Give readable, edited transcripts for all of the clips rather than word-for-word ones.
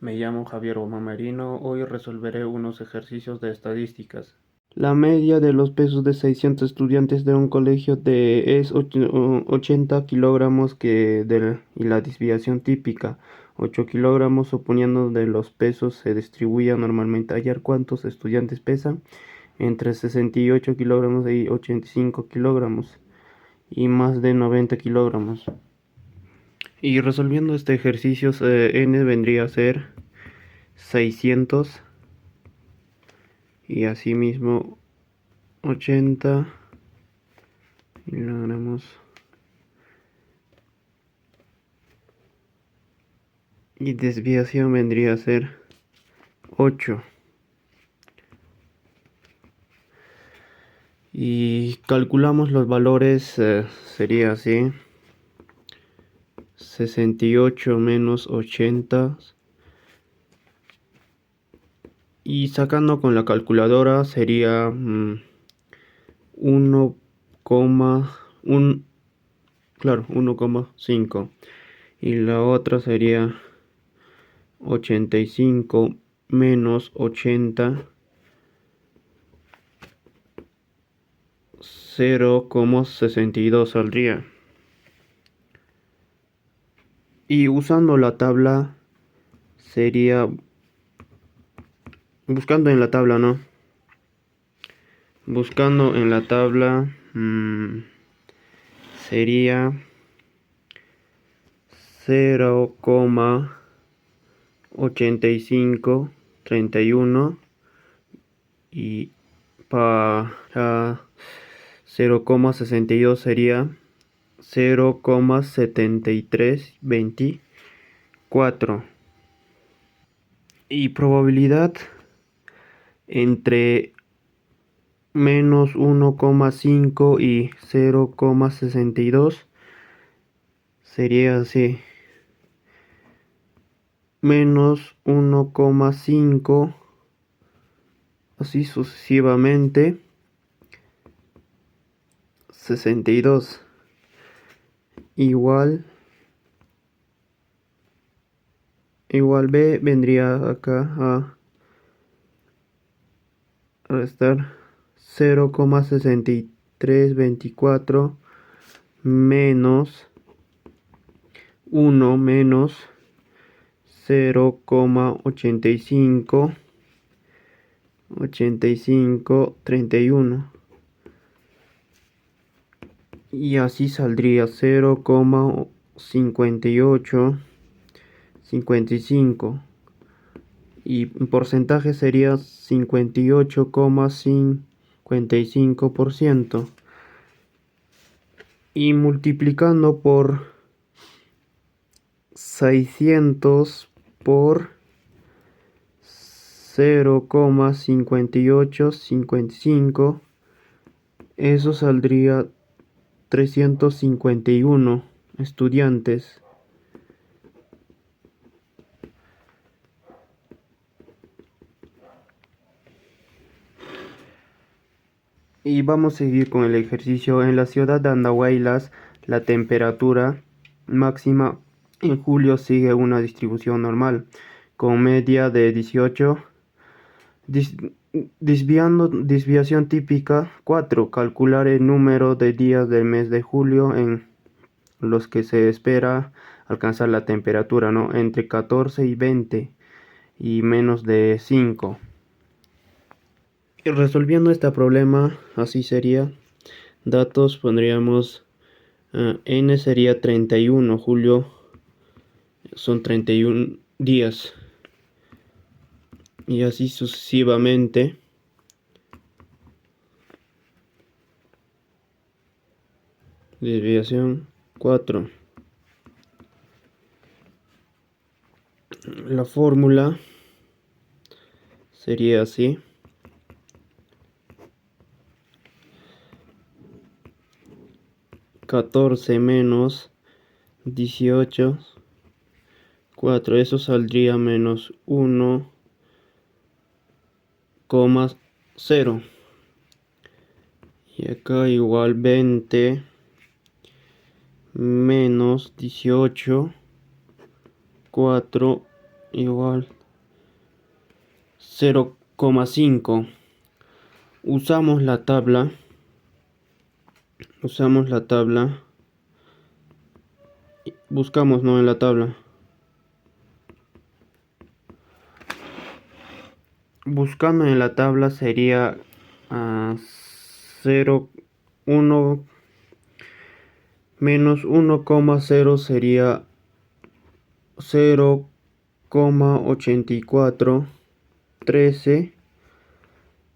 Me llamo Javier Omar Merino. Hoy resolveré unos ejercicios de estadísticas. La media de los pesos de 600 estudiantes de un colegio es 80 kilogramos y la desviación típica 8 kilogramos, suponiendo de los pesos se distribuya normalmente. Hallar cuántos estudiantes pesan entre 68 kilogramos y 85 kilogramos y más de 90 kilogramos. Y resolviendo este ejercicio, n vendría a ser 600 y asimismo 80 y logramos y desviación vendría a ser 8 y calculamos los valores. Sería así: 68 menos 80 y sacando con la calculadora sería 1,1, claro, 1,5, y la otra sería 85 menos 80, 0,62 saldría. Y usando la tabla sería, buscando en la tabla, ¿no? Buscando en la tabla sería 0,8531 y para 0,62 sería 0,7324 y probabilidad entre menos 1,5 y 0,62 sería así: menos 1,5, así sucesivamente, 62 igual B vendría acá a restar 0,6324 menos 1 menos 0,8531 y así saldría 0,5855 y en porcentaje sería 58,55% y multiplicando por 600 por 0,5855, eso saldría 351 estudiantes. Y vamos a seguir con el ejercicio. En la ciudad de Andahuaylas, la temperatura máxima en julio sigue una distribución normal, con media de 18. Desviación típica 4. Calcular el número de días del mes de julio en los que se espera alcanzar la temperatura, ¿no? Entre 14 y 20 y menos de 5. Y resolviendo este problema, así sería: datos pondríamos n sería 31, julio son 31 días y así sucesivamente. Desviación 4. La fórmula sería así: 14 menos 18, 4, eso saldría menos 1,0 y acá igual 20 menos 18, 4 igual 0,5. Usamos la tabla. Buscamos, ¿no? En la tabla. Buscando en la tabla sería 0, 1 menos 1,0 sería 0,84, 13,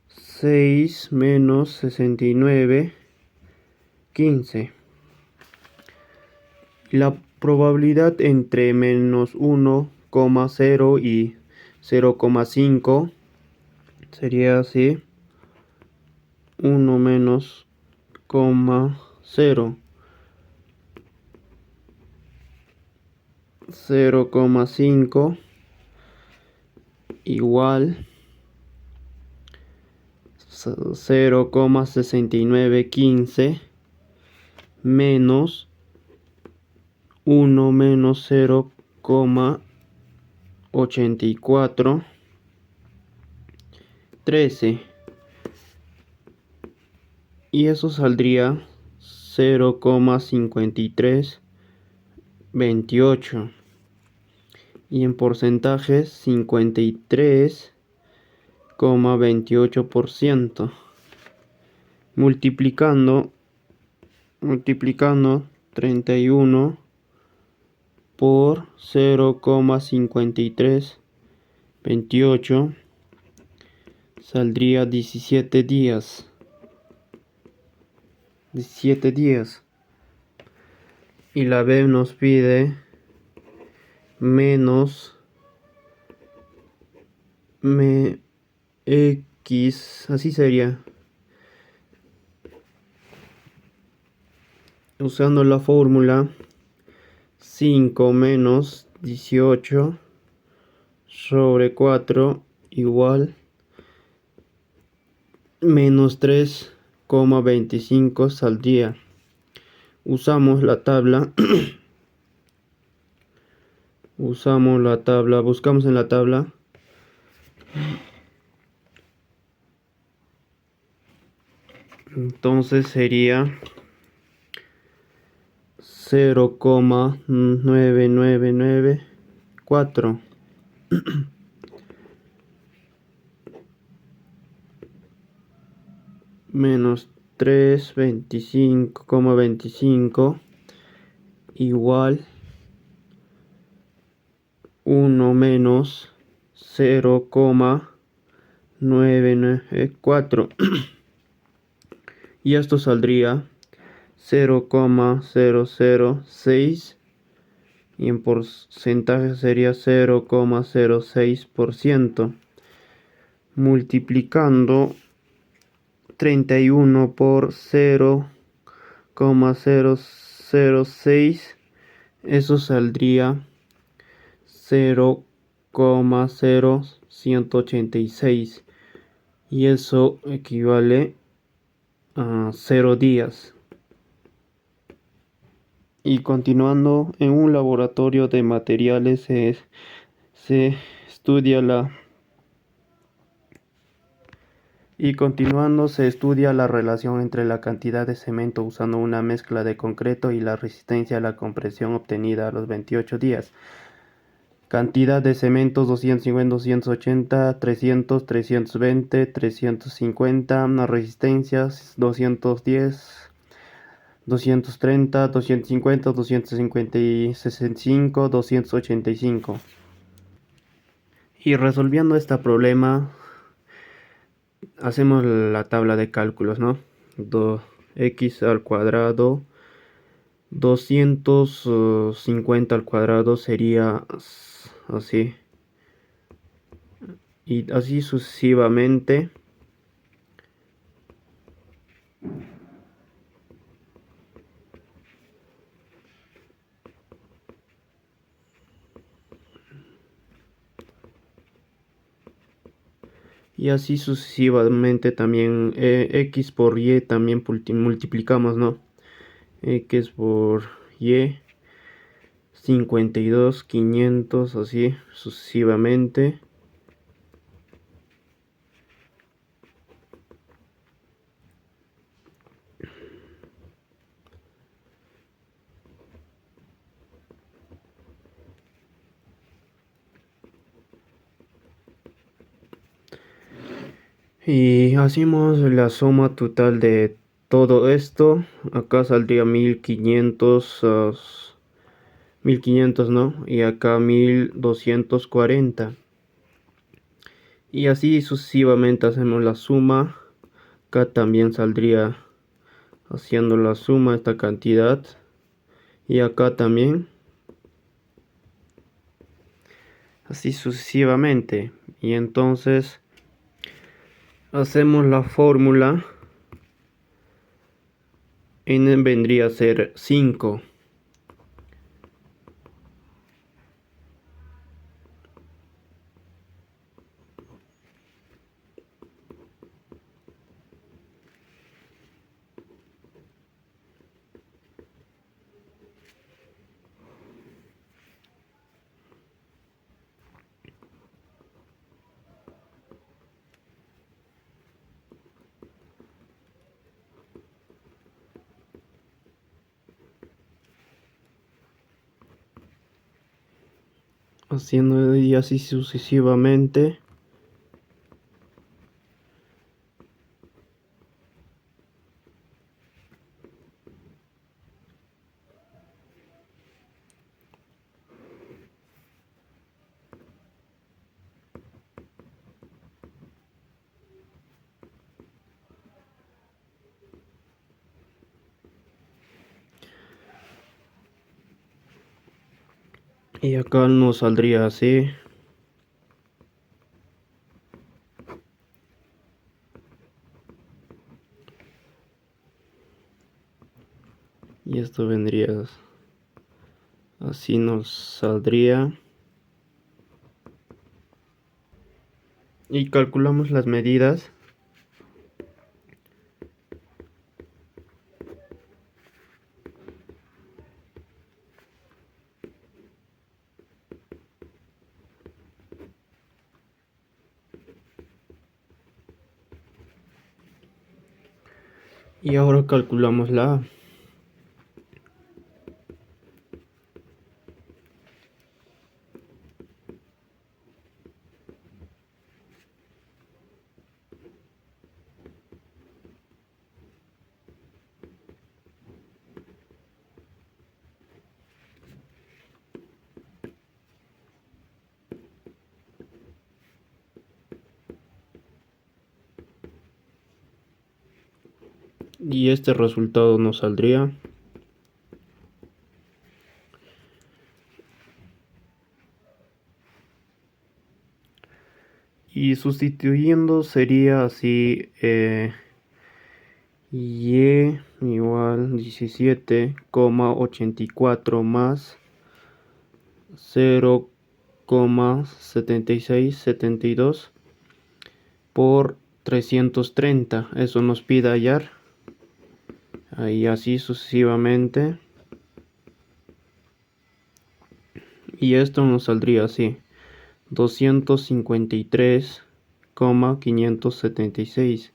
6 menos 69, 15. La probabilidad entre menos 1,0 y 0,5 sería así: 1 menos 0,5 igual 0,6915 menos 1 menos 0,84, 13. Y eso saldría 0,5328. Y en porcentajes 53,28%. Multiplicando 31 por 0,5328 saldría 17 días. 17 días. Y la B nos pide menos x, así sería. Usando la fórmula 5 menos 18 sobre 4 igual menos 3,25 saldría. Usamos la tabla. Buscamos en la tabla. Entonces sería 0,9994 menos 325,25 igual 1 menos 0,994. Y esto saldría 0,006 y en porcentaje sería 0,06%. Multiplicando 31 por 0,006, eso saldría 0,0186 y eso equivale a 0 días. Y continuando, en un laboratorio de materiales se estudia la relación entre la cantidad de cemento usando una mezcla de concreto y la resistencia a la compresión obtenida a los 28 días. Cantidad de cemento 250, 280, 300, 320, 350. Resistencias 210, 230, 250, 265, 285. Y resolviendo este problema, hacemos la tabla de cálculos, ¿no? X al cuadrado 250 al cuadrado sería así. Y así sucesivamente. Y así sucesivamente también x por y también multiplicamos, ¿no? X por y 52, 500, así sucesivamente. Y hacemos la suma total de todo esto. Acá saldría 1500, 1500, ¿no? Y acá 1240. Y así sucesivamente hacemos la suma. Acá también saldría haciendo la suma esta cantidad. Y acá también. Así sucesivamente. Y entonces hacemos la fórmula. N vendría a ser 5. Haciendo y así sucesivamente. Y acá nos saldría así. Y esto vendría así, nos saldría. Y calculamos las medidas. Y ahora calculamos la A. Y este resultado nos saldría. Y sustituyendo sería así. Y igual 17,84 más 0,7672 por 330. Eso nos pide hallar. Ahí así sucesivamente. Y esto nos saldría así. 253,576.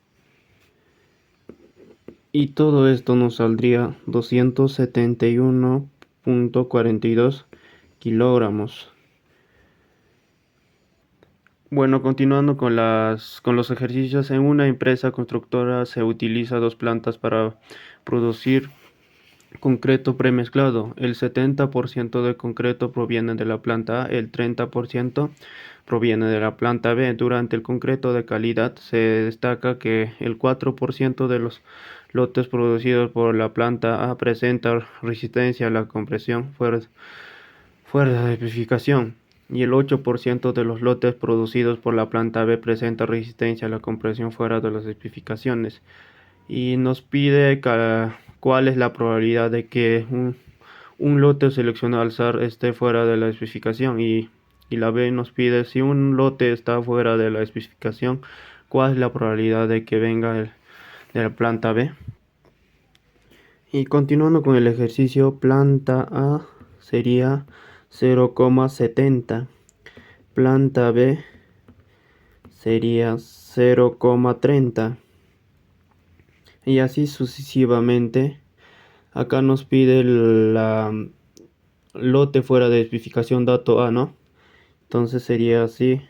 Y todo esto nos saldría 271,42 kilogramos. Bueno, continuando con los ejercicios, en una empresa constructora se utiliza dos plantas para producir concreto premezclado. El 70% de concreto proviene de la planta A, el 30% proviene de la planta B. Durante el concreto de calidad se destaca que el 4% de los lotes producidos por la planta A presenta resistencia a la compresión fuera de especificación, y el 8% de los lotes producidos por la planta B presenta resistencia a la compresión fuera de las especificaciones. Y nos pide cuál es la probabilidad de que un lote seleccionado al azar esté fuera de la especificación, y la B nos pide si un lote está fuera de la especificación, cuál es la probabilidad de que venga de la planta B. Y continuando con el ejercicio, planta A sería 0,70. Planta B sería 0,30. Y así sucesivamente. Acá nos pide la lote fuera de especificación dato A, ¿no? Entonces sería así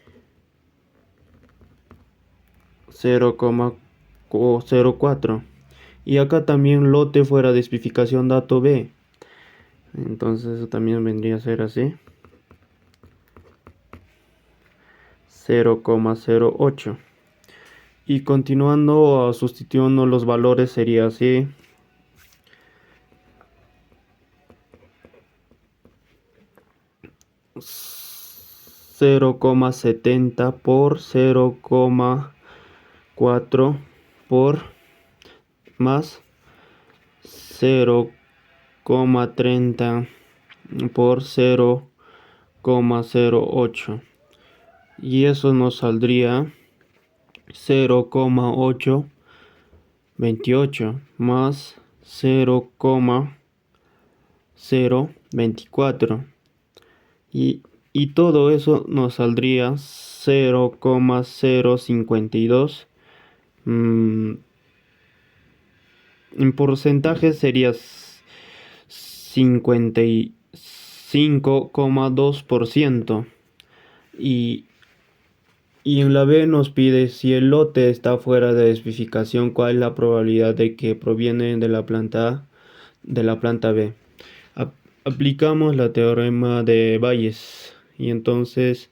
0,04. Y acá también lote fuera de especificación dato B. Entonces eso también vendría a ser así 0,08. Y continuando, sustituyendo los valores sería así 0,70 por 0,4 por más 0,30 por 0,08. Y eso nos saldría 0,828 más 0,024. Y todo eso nos saldría 0,052. En porcentaje sería 55,2%. Y, y en la B nos pide si el lote está fuera de especificación, cuál es la probabilidad de que proviene de la planta A, de la planta B. Aplicamos la teorema de Bayes y entonces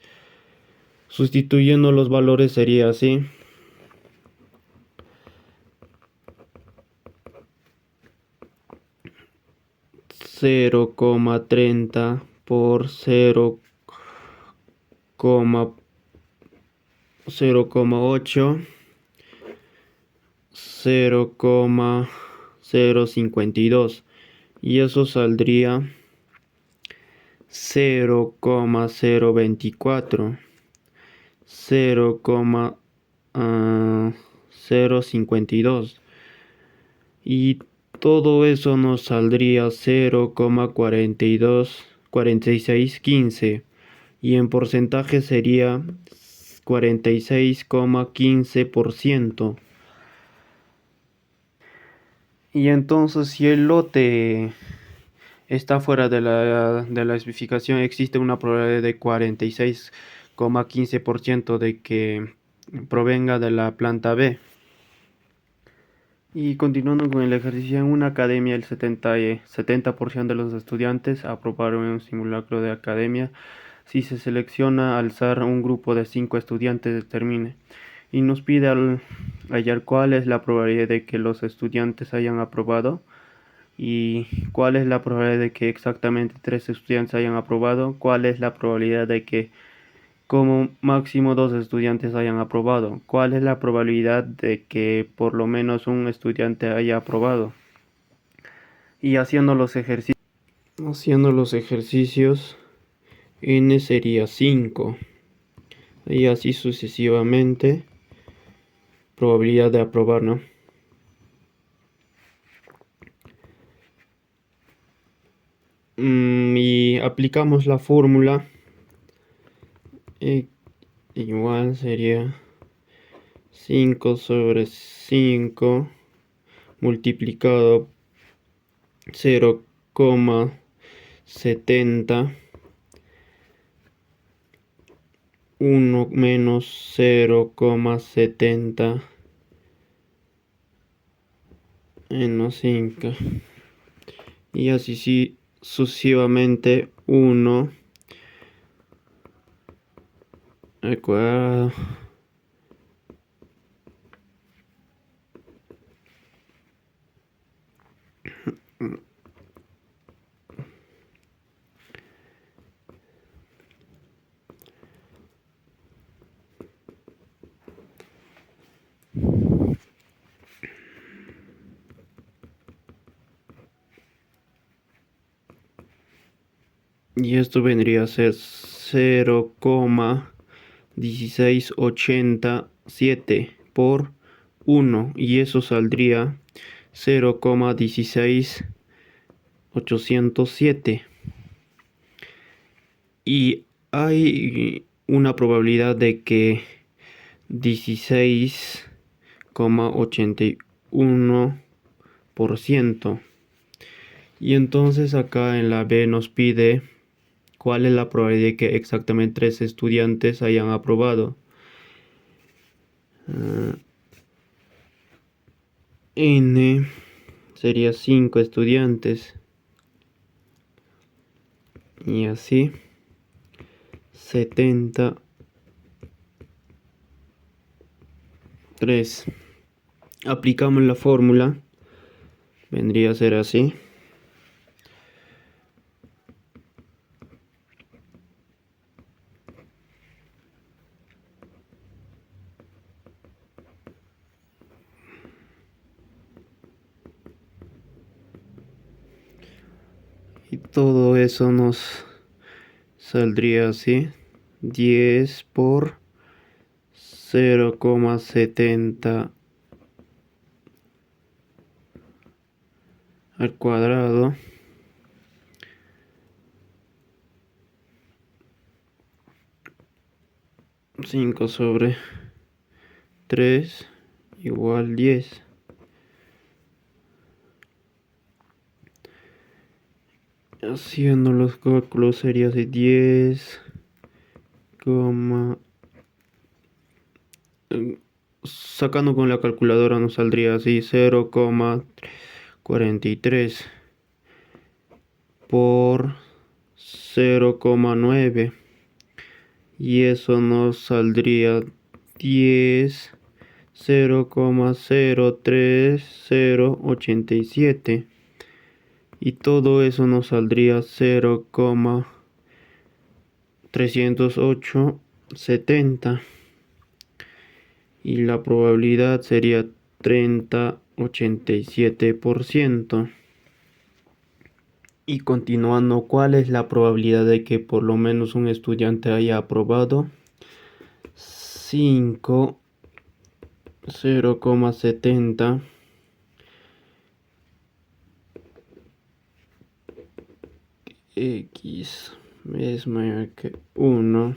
sustituyendo los valores sería así 0,30 por 0,8, 0,052 y eso saldría 0,024, 0,052 y todo eso nos saldría 0,4615 y en porcentaje sería 46,15%. Y entonces si el lote está fuera de la especificación, existe una probabilidad de 46,15% de que provenga de la planta B. Y continuando con el ejercicio, en una academia el 70% de los estudiantes aprobaron un simulacro de academia. Si se selecciona alzar un grupo de 5 estudiantes determine. Y nos pide hallar cuál es la probabilidad de que los estudiantes hayan aprobado y cuál es la probabilidad de que exactamente 3 estudiantes hayan aprobado, cuál es la probabilidad de que como máximo 2 estudiantes hayan aprobado, cuál es la probabilidad de que por lo menos un estudiante haya aprobado. Y haciendo los ejercicios, n sería 5 y así sucesivamente, probabilidad de aprobar, ¿no? Y aplicamos la fórmula, igual sería 5 sobre 5 multiplicado 0,70, 1 menos 0,70 menos 5 y así sucesivamente 1 al cuadrado y esto vendría a ser 0,1687 por 1 y eso saldría 0,16807. y hay una probabilidad de que 16,81%. Y entonces acá en la B nos pide cuál es la probabilidad de que exactamente 3 estudiantes hayan aprobado. N sería 5 estudiantes. Y así 73. Aplicamos la fórmula. Vendría a ser así. Y todo eso nos saldría así. 10 por 0,70 al cuadrado. 5 sobre 3 igual 10. Haciendo los cálculos sería de 10, sacando con la calculadora nos saldría así 0,43 por 0,9 y eso nos saldría 10, 0,03087 y todo eso nos saldría 0,30870 y la probabilidad sería 30,87%. Y continuando, ¿cuál es la probabilidad de que por lo menos un estudiante haya aprobado? 5, 0,70 x es mayor que 1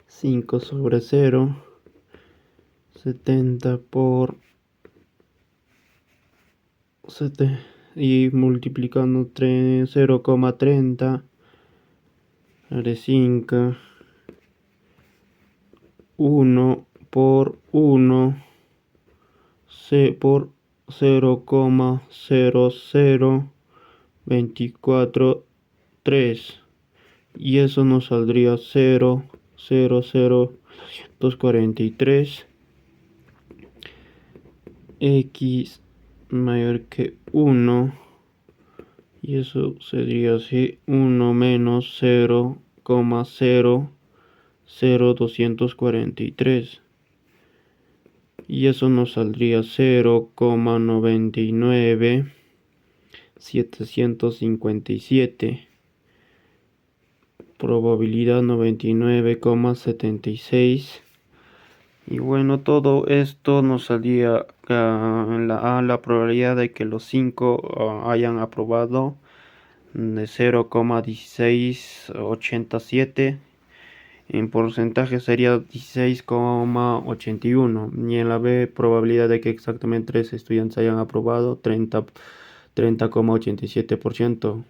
5 sobre 0, 70 por 7 y multiplicando 0,30 haré 5, 1 por 1 por 0,00243 y eso nos saldría 0,00243 x mayor que 1 y eso sería así 1 menos 0,00243 y eso nos saldría 0,99757, probabilidad 99,76. Y bueno, todo esto nos salía la probabilidad de que los 5 hayan aprobado de 0,1687. En porcentaje sería 16,81 y en la B probabilidad de que exactamente 3 estudiantes hayan aprobado 30,87%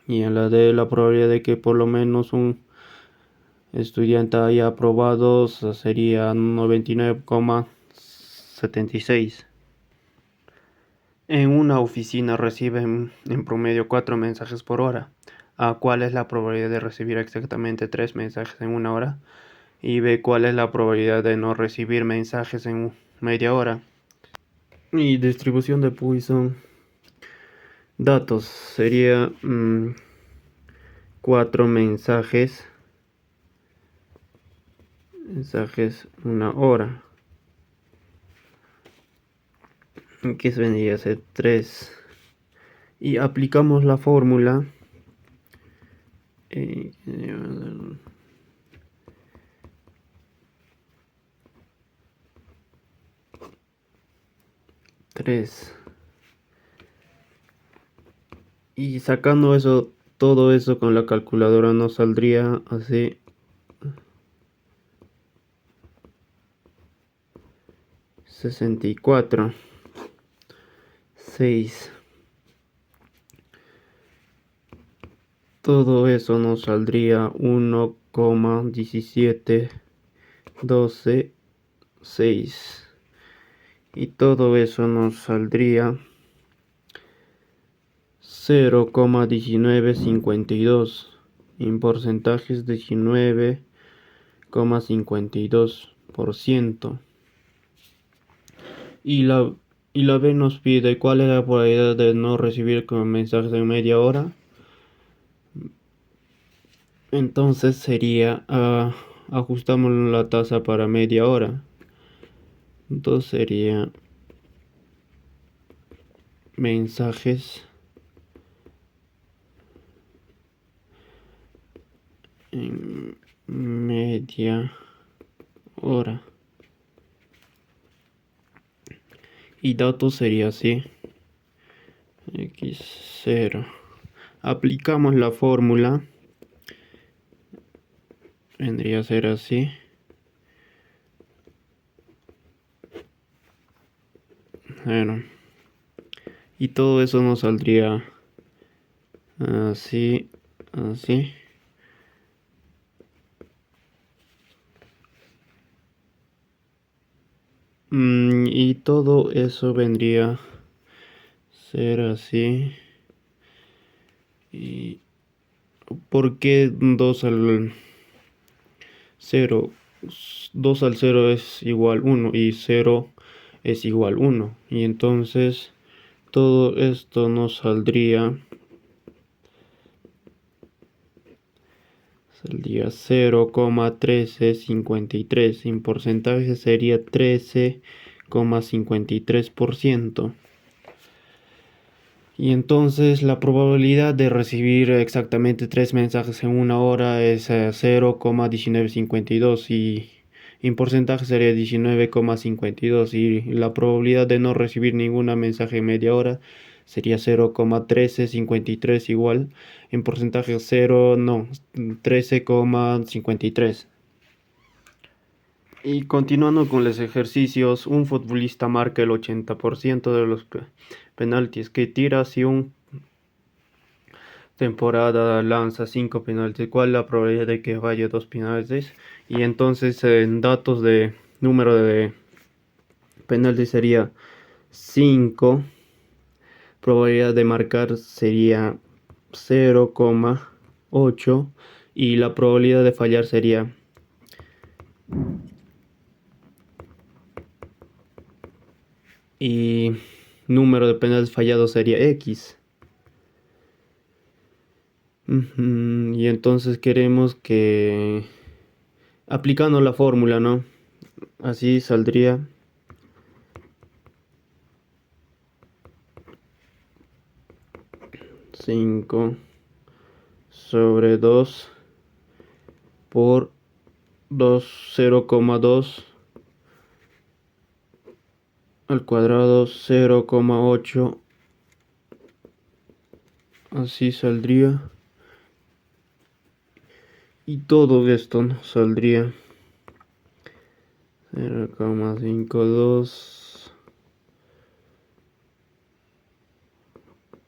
y en la D la probabilidad de que por lo menos un estudiante haya aprobado sería 99,76. En una oficina reciben en promedio 4 mensajes por hora. A ¿cuál es la probabilidad de recibir exactamente 3 mensajes en una hora? Y B, ¿cuál es la probabilidad de no recibir mensajes en media hora? Y distribución de Poisson. Datos sería 4 mensajes una hora, que vendría a ser 3 y aplicamos la fórmula 3. Y sacando eso, todo eso con la calculadora nos saldría así. 64. 6. Todo eso nos saldría 1,1712,6. Y todo eso nos saldría 0,1952. En porcentajes 19,52%. Y la, y la B nos pide cuál es la probabilidad de no recibir mensajes en media hora. Entonces sería, ajustamos la tasa para media hora. Entonces sería mensajes en media hora. Y datos sería así. X0. Aplicamos la fórmula. Vendría a ser así. Bueno. Y todo eso nos saldría así, así. Y todo eso vendría a ser así. ¿Y por qué 2 al 0? 2 al 0 es igual 1 y 0 es igual 1. Y entonces todo esto nos saldría 0,1353. En porcentaje sería 13,53%. Y entonces la probabilidad de recibir exactamente 3 mensajes en una hora es 0,1952 y en porcentaje sería 19,52 y la probabilidad de no recibir ningún mensaje en media hora sería 0,1353 igual, en porcentaje 13,53. Y continuando con los ejercicios, un futbolista marca el 80% de los penaltis que tira. Si una temporada lanza 5 penaltis, ¿cuál es la probabilidad de que falle 2 penaltis? Y entonces en datos de número de penaltis sería 5, probabilidad de marcar sería 0,8 y la probabilidad de fallar sería y número de penales fallados sería X. Y entonces queremos que, aplicando la fórmula, ¿no? Así saldría 5 sobre 2 por 0,2 al cuadrado 0,8. Así saldría. Y todo esto nos saldría 0,52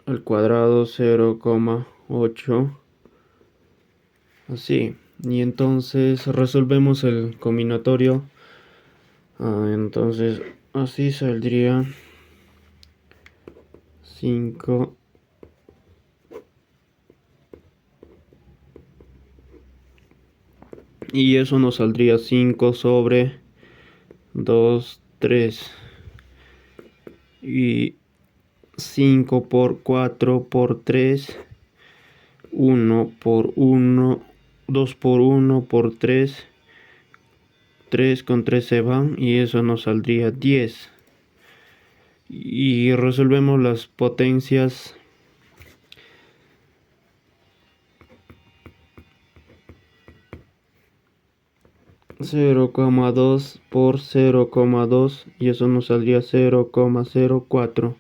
al cuadrado 0,8. Así. Y entonces resolvemos el combinatorio. Entonces así saldría 5 y eso nos saldría 5 sobre 2, 3 y 5 por 4 por 3, 1 por 1, 2 por 1 por 3, 3 con 3 se van y eso nos saldría 10. Y resolvemos las potencias. 0,2 por 0,2 y eso nos saldría 0,04.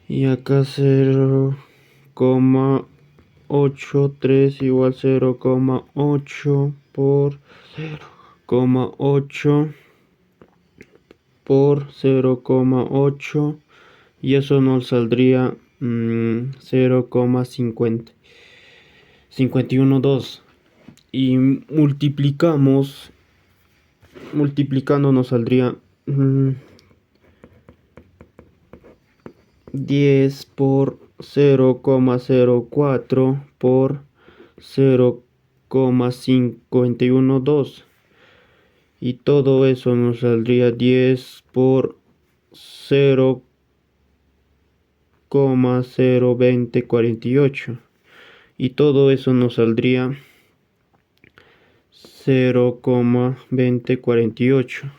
Y acá 0,83 igual 0,8 por 0,8 por 0,8 y eso nos saldría 0,512 y multiplicando nos saldría 10 por 0,04 por 0,512 y todo eso nos saldría 10 por 0,02048 y todo eso nos saldría 0,2048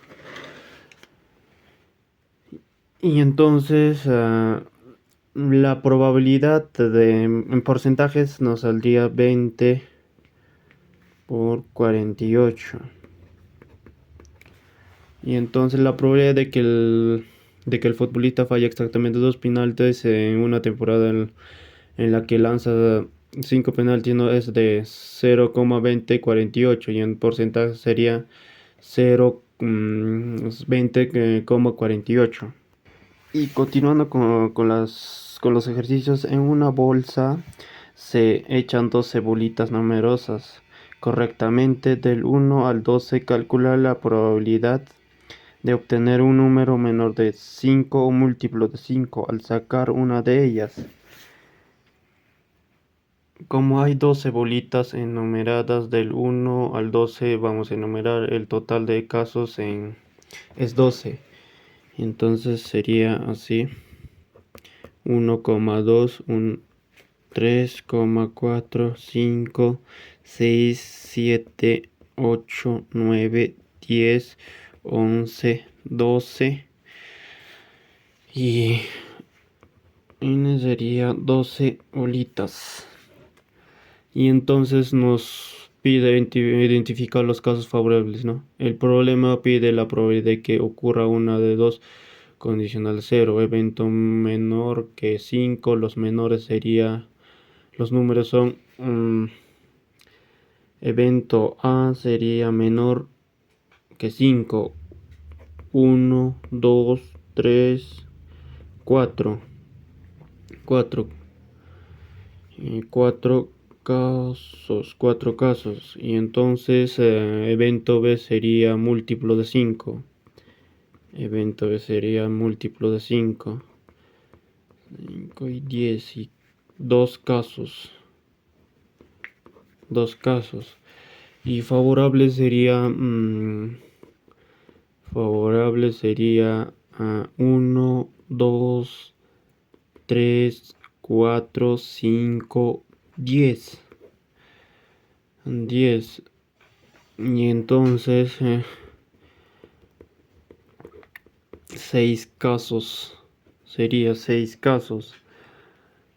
y entonces la probabilidad en porcentajes nos saldría 20 por 48 y entonces la probabilidad de que el futbolista falle exactamente 2 penaltis en una temporada en la que lanza 5 penaltis no es de 0,2048 y en porcentaje sería 0,20,48. Y continuando con los ejercicios, en una bolsa se echan 12 bolitas numerosas. Correctamente, del 1 al 12 calcula la probabilidad de obtener un número menor de 5 o múltiplo de 5 al sacar una de ellas. Como hay 12 bolitas enumeradas del 1 al 12, vamos a enumerar el total de casos es 12. Entonces sería así: 1,2, 3,4, 5, 6, 7, 8, 9, 10, 11, 12 y sería 12 bolitas. Y entonces nos pide identificar los casos favorables, ¿no? El problema pide la probabilidad de que ocurra una de dos: condicional 0, evento menor que 5, los menores sería, los números son evento A sería menor que 5, 1, 2, 3, 4, 4, 4 casos y entonces evento B sería múltiplo de 5. Evento B sería múltiplo de 5 y 10 y 2 casos. Y favorable sería 1, 2, 3, 4, 5, 10. 10. Y entonces 6 casos. Sería 6 casos.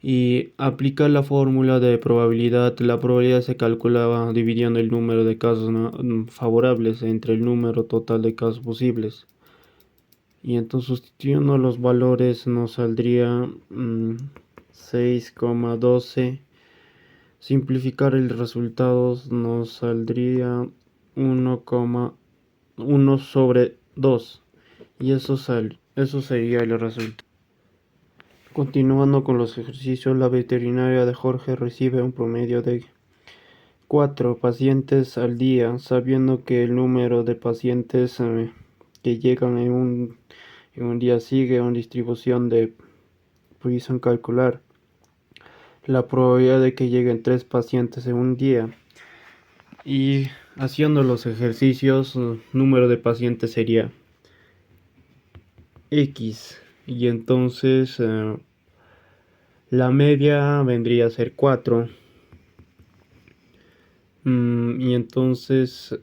Y aplica la fórmula de probabilidad. La probabilidad se calculaba dividiendo el número de casos favorables entre el número total de casos posibles. Y entonces sustituyendo los valores nos saldría 6,12. Simplificar el resultado nos saldría 1,1 sobre 2. Y eso sería el resultado. Continuando con los ejercicios, la veterinaria de Jorge recibe un promedio de 4 pacientes al día, sabiendo que el número de pacientes que llegan en un día sigue una distribución de Poisson. Calcular la probabilidad de que lleguen 3 pacientes en un día. Y haciendo los ejercicios, número de pacientes sería X. Y entonces la media vendría a ser 4. Y entonces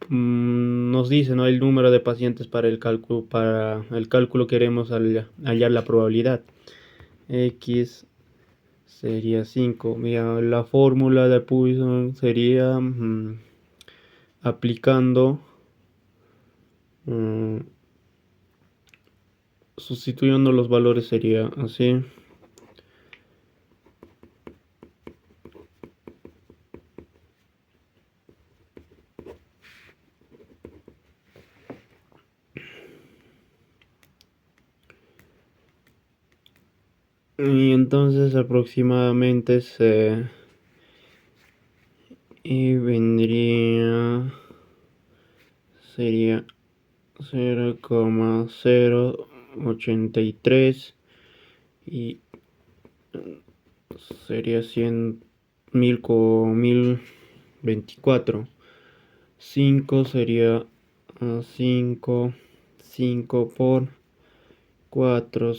nos dice, ¿no?, el número de pacientes para el cálculo. Para el cálculo queremos hallar la probabilidad. X sería 5. Mira, la fórmula de Poisson sería aplicando, sustituyendo los valores sería así. Y entonces aproximadamente sería 0,083 y sería 1024. 5 sería 5, 5 por 4,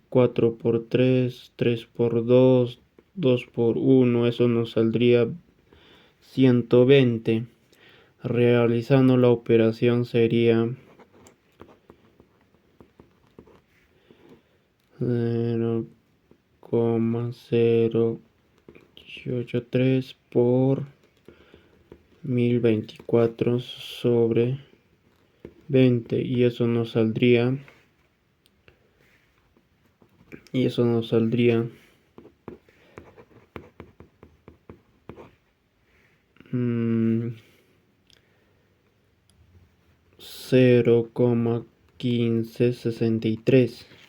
4 por 3, 3 por 2, 2 por 1, eso nos saldría 120. Realizando la operación sería 0,083 por 1024 sobre 20 y eso nos saldría 0,1563.